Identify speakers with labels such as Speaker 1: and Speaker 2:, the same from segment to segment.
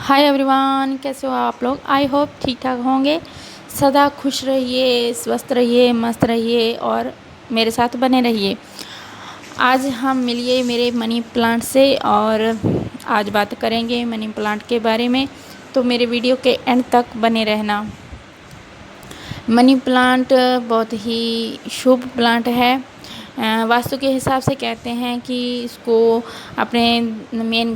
Speaker 1: Hi everyone, कैसे हो आप लोग। आई होप ठीक ठाक होंगे। सदा खुश रहिए, स्वस्थ रहिए, मस्त रहिए और मेरे साथ बने रहिए। आज हम मिलिए मेरे मनी प्लांट से और आज बात करेंगे मनी प्लांट के बारे में, तो मेरे वीडियो के एंड तक बने रहना। मनी प्लांट बहुत ही शुभ प्लांट है। वास्तु के हिसाब से कहते हैं कि इसको अपने मेन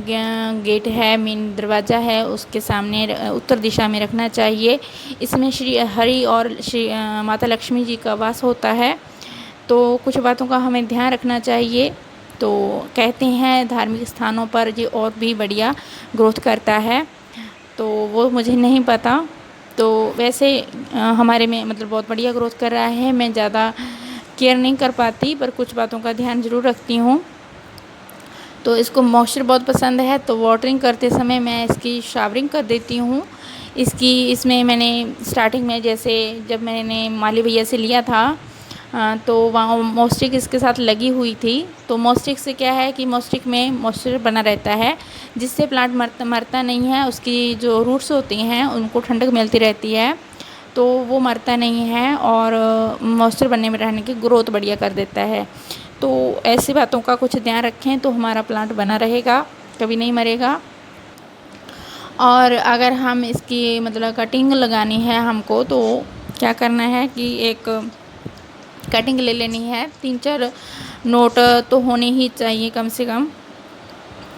Speaker 1: गेट है, मेन दरवाज़ा है, उसके सामने उत्तर दिशा में रखना चाहिए। इसमें श्री हरि और श्री माता लक्ष्मी जी का वास होता है, तो कुछ बातों का हमें ध्यान रखना चाहिए। तो कहते हैं धार्मिक स्थानों पर ये और भी बढ़िया ग्रोथ करता है, तो वो मुझे नहीं पता। तो वैसे हमारे में मतलब बहुत बढ़िया ग्रोथ कर रहा है। मैं ज़्यादा केयर नहीं कर पाती, पर कुछ बातों का ध्यान ज़रूर रखती हूँ। तो इसको मॉइस्चर बहुत पसंद है, तो वाटरिंग करते समय मैं इसकी शावरिंग कर देती हूँ। इसमें मैंने स्टार्टिंग में जैसे जब मैंने माली भैया से लिया था तो वहाँ मॉइस्चर इसके साथ लगी हुई थी। तो मॉइस्चर से क्या है कि मॉइस्चर में मॉइस्चर बना रहता है, जिससे प्लांट मरता नहीं है। उसकी जो रूट्स होती हैं उनको ठंडक मिलती रहती है, तो वो मरता नहीं है और मॉइस्चर बनने में रहने की ग्रोथ बढ़िया कर देता है। तो ऐसी बातों का कुछ ध्यान रखें तो हमारा प्लांट बना रहेगा, कभी नहीं मरेगा। और अगर हम इसकी मतलब कटिंग लगानी है हमको, तो क्या करना है कि एक कटिंग ले लेनी है। 3-4 नोट तो होने ही चाहिए कम से कम।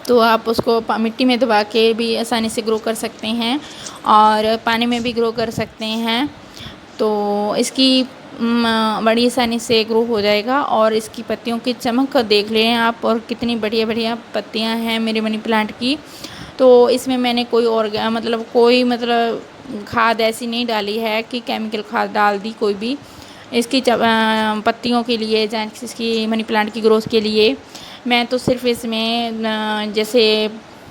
Speaker 1: तो आप उसको मिट्टी में दबा के भी आसानी से ग्रो कर सकते हैं और पानी में भी ग्रो कर सकते हैं। तो इसकी बड़ी आसानी से ग्रो हो जाएगा। और इसकी पत्तियों की चमक देख लें आप, और कितनी बढ़िया बढ़िया पत्तियां हैं मेरे मनी प्लांट की। तो इसमें मैंने कोई खाद ऐसी नहीं डाली है कि केमिकल खाद डाल दी कोई भी इसकी पत्तियों के लिए या इसकी मनी प्लांट की ग्रोथ के लिए। मैं तो सिर्फ इसमें जैसे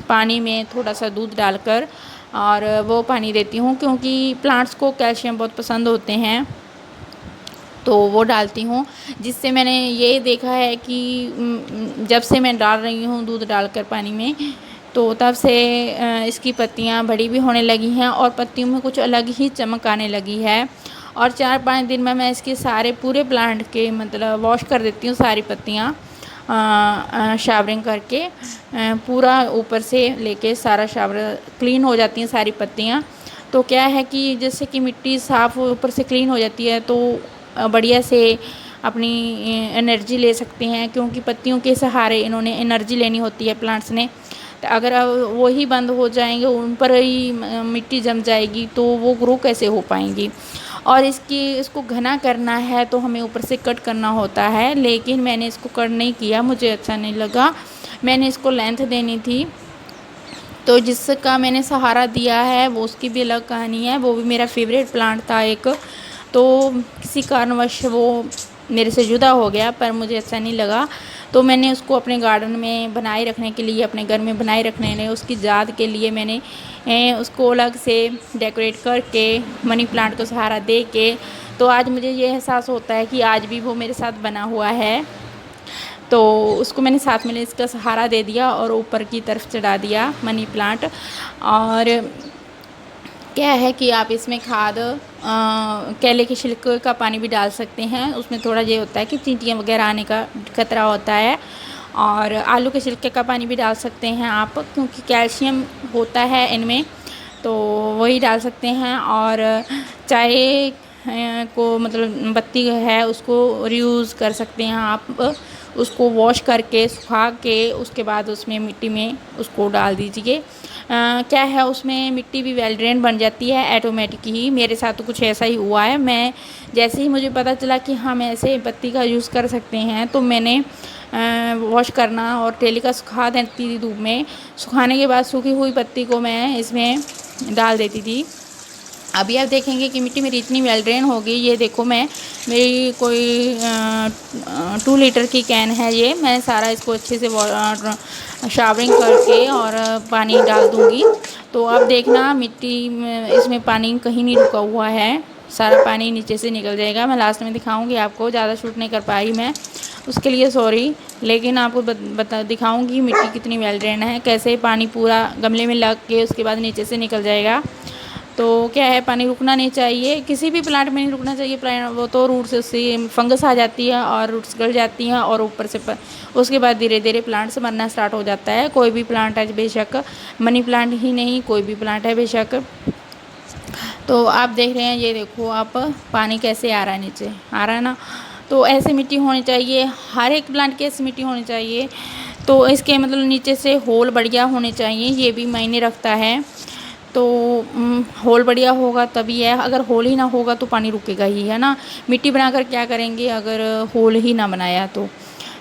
Speaker 1: पानी में थोड़ा सा दूध डालकर और वो पानी देती हूँ, क्योंकि प्लांट्स को कैल्शियम बहुत पसंद होते हैं, तो वो डालती हूँ। जिससे मैंने ये देखा है कि जब से मैं डाल रही हूँ दूध डालकर पानी में, तो तब से इसकी पत्तियाँ बड़ी भी होने लगी हैं और पत्तियों में कुछ अलग ही चमक आने लगी है। और 4-5 दिन में मैं इसके सारे पूरे प्लांट के मतलब वॉश कर देती हूँ सारी पत्तियाँ, शावरिंग करके पूरा ऊपर से लेके सारा शावर क्लीन हो जाती हैं सारी पत्तियाँ। तो क्या है कि जैसे कि मिट्टी साफ़ ऊपर से क्लीन हो जाती है, तो बढ़िया से अपनी एनर्जी ले सकते हैं, क्योंकि पत्तियों के सहारे इन्होंने एनर्जी लेनी होती है प्लांट्स ने। तो अगर वो ही बंद हो जाएंगे, उन पर ही मिट्टी जम जाएगी, तो वो ग्रो कैसे हो पाएंगी। और इसको घना करना है तो हमें ऊपर से कट करना होता है, लेकिन मैंने इसको कट नहीं किया, मुझे अच्छा नहीं लगा। मैंने इसको लेंथ देनी थी, तो जिसका मैंने सहारा दिया है वो उसकी भी अलग कहानी है। वो भी मेरा फेवरेट प्लांट था एक, तो किसी कारणवश वो मेरे से जुदा हो गया, पर मुझे अच्छा नहीं लगा। तो मैंने उसको अपने गार्डन में बनाए रखने के लिए, अपने घर में बनाए रखने ने उसकी याद के लिए मैंने उसको अलग से डेकोरेट करके मनी प्लांट को सहारा दे के, तो आज मुझे ये एहसास होता है कि आज भी वो मेरे साथ बना हुआ है। तो उसको मैंने साथ में इसका सहारा दे दिया और ऊपर की तरफ चढ़ा दिया मनी प्लांट। और क्या है कि आप इसमें खाद केले के छिलके का पानी भी डाल सकते हैं। उसमें थोड़ा ये होता है कि चींटियाँ वगैरह आने का खतरा होता है। और आलू के छिलके का पानी भी डाल सकते हैं आप, क्योंकि कैल्शियम होता है इनमें, तो वही डाल सकते हैं। और चाय को मतलब बत्ती है उसको रीयूज़ कर सकते हैं आप। उसको वॉश करके सुखा के उसके बाद उसमें मिट्टी में उसको डाल दीजिए। क्या है उसमें मिट्टी भी वेल ड्रेन बन जाती है ऑटोमेटिक ही। मेरे साथ तो कुछ ऐसा ही हुआ है। मैं जैसे ही मुझे पता चला कि हम ऐसे पत्ती का यूज़ कर सकते हैं, तो मैंने वॉश करना और डेली का सुखा देती थी धूप में। सुखाने के बाद सूखी हुई पत्ती को मैं इसमें डाल देती थी। अभी आप देखेंगे कि मिट्टी मेरी इतनी वेल ड्रेन हो गई। ये देखो, मेरी कोई 2 लीटर की कैन है ये। मैं सारा इसको अच्छे से शावरिंग करके और पानी डाल दूँगी, तो अब देखना मिट्टी में इसमें पानी कहीं नहीं रुका हुआ है, सारा पानी नीचे से निकल जाएगा। मैं लास्ट में दिखाऊंगी आपको, ज़्यादा शूट नहीं कर पाई मैं। उसके लिए सॉरी। लेकिन आपको बता दिखाऊंगी मिट्टी कितनी वेल ड्रेन है, कैसे पानी पूरा गमले में लग के उसके बाद नीचे से निकल जाएगा। तो क्या है, पानी रुकना नहीं चाहिए, किसी भी प्लांट में नहीं रुकना चाहिए। प्लांट वो तो रूट से फंगस आ जाती है और रूट्स गल जाती हैं और ऊपर से उसके बाद धीरे धीरे प्लांट्स मरना स्टार्ट हो जाता है। कोई भी प्लांट है बेशक, मनी प्लांट ही नहीं कोई भी प्लांट है बेशक। तो आप देख रहे हैं, ये देखो आप, पानी कैसे आ रहा है, नीचे आ रहा है ना। तो ऐसे मिट्टी होनी चाहिए, हर एक प्लांट की ऐसी मिट्टी होनी चाहिए। तो इसके मतलब नीचे से होल बढ़िया होने चाहिए, ये भी मायने रखता है। तो होल बढ़िया होगा तभी है, अगर होल ही ना होगा तो पानी रुकेगा ही, है ना। मिट्टी बनाकर क्या करेंगे अगर होल ही ना बनाया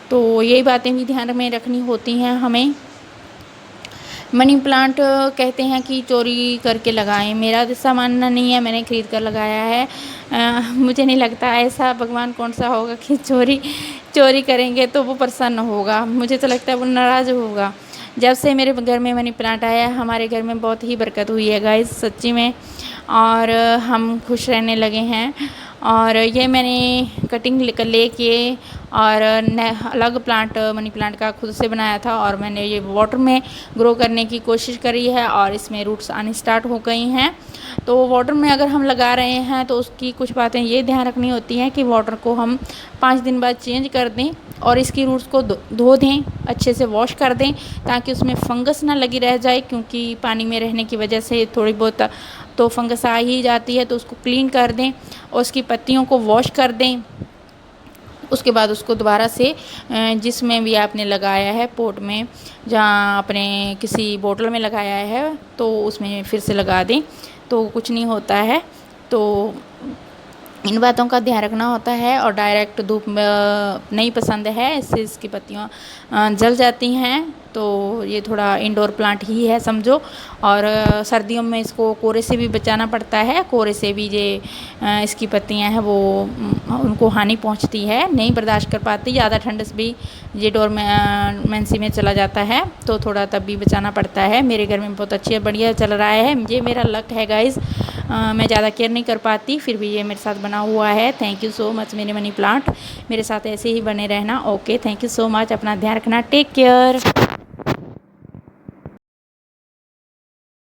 Speaker 1: तो यही बातें भी ध्यान में रखनी होती हैं हमें। मनी प्लांट कहते हैं कि चोरी करके लगाएं, मेरा ऐसा मानना नहीं है, मैंने खरीद कर लगाया है। मुझे नहीं लगता ऐसा भगवान कौन सा होगा कि चोरी चोरी करेंगे तो वो प्रसन्न होगा, मुझे तो लगता है वो नाराज़ होगा। जब से मेरे घर में मनी प्लांट आया, हमारे घर में बहुत ही बरकत हुई है गाइस, सच्ची में। और हम खुश रहने लगे हैं। और ये मैंने कटिंग लेके और अलग प्लांट मनी प्लांट का खुद से बनाया था, और मैंने ये वाटर में ग्रो करने की कोशिश करी है और इसमें रूट्स आनी स्टार्ट हो गई हैं। तो वाटर में अगर हम लगा रहे हैं तो उसकी कुछ बातें ये ध्यान रखनी होती हैं कि वाटर को हम 5 दिन बाद चेंज कर दें और इसकी रूट्स को धो दें, अच्छे से वॉश कर दें, ताकि उसमें फंगस ना लगी रह जाए, क्योंकि पानी में रहने की वजह से थोड़ी बहुत तो फंगस आ ही जाती है। तो उसको क्लीन कर दें और उसकी पत्तियों को वॉश कर दें। उसके बाद उसको दोबारा से जिसमें भी आपने लगाया है पॉट में, जहाँ आपने किसी बोतल में लगाया है तो उसमें फिर से लगा दें, तो कुछ नहीं होता है। तो इन बातों का ध्यान रखना होता है। और डायरेक्ट धूप नहीं पसंद है, इससे इसकी पत्तियाँ जल जाती हैं। तो ये थोड़ा इंडोर प्लांट ही है समझो। और सर्दियों में इसको कोहरे से भी बचाना पड़ता है, कोहरे से भी ये इसकी पत्तियाँ हैं वो उनको हानि पहुंचती है, नहीं बर्दाश्त कर पाती, ज़्यादा ठंड से भी ये डोरमेंसी में चला जाता है, तो थोड़ा तब भी बचाना पड़ता है। मेरे घर में बहुत अच्छी बढ़िया चल रहा है, ये मेरा लक है गाइज़। मैं ज़्यादा केयर नहीं कर पाती, फिर भी ये मेरे साथ बना हुआ है। थैंक यू सो मच मेरे मनी प्लांट, मेरे साथ ऐसे ही बने रहना। Okay, thank you so much, अपना ध्यान रखना, टेक केयर।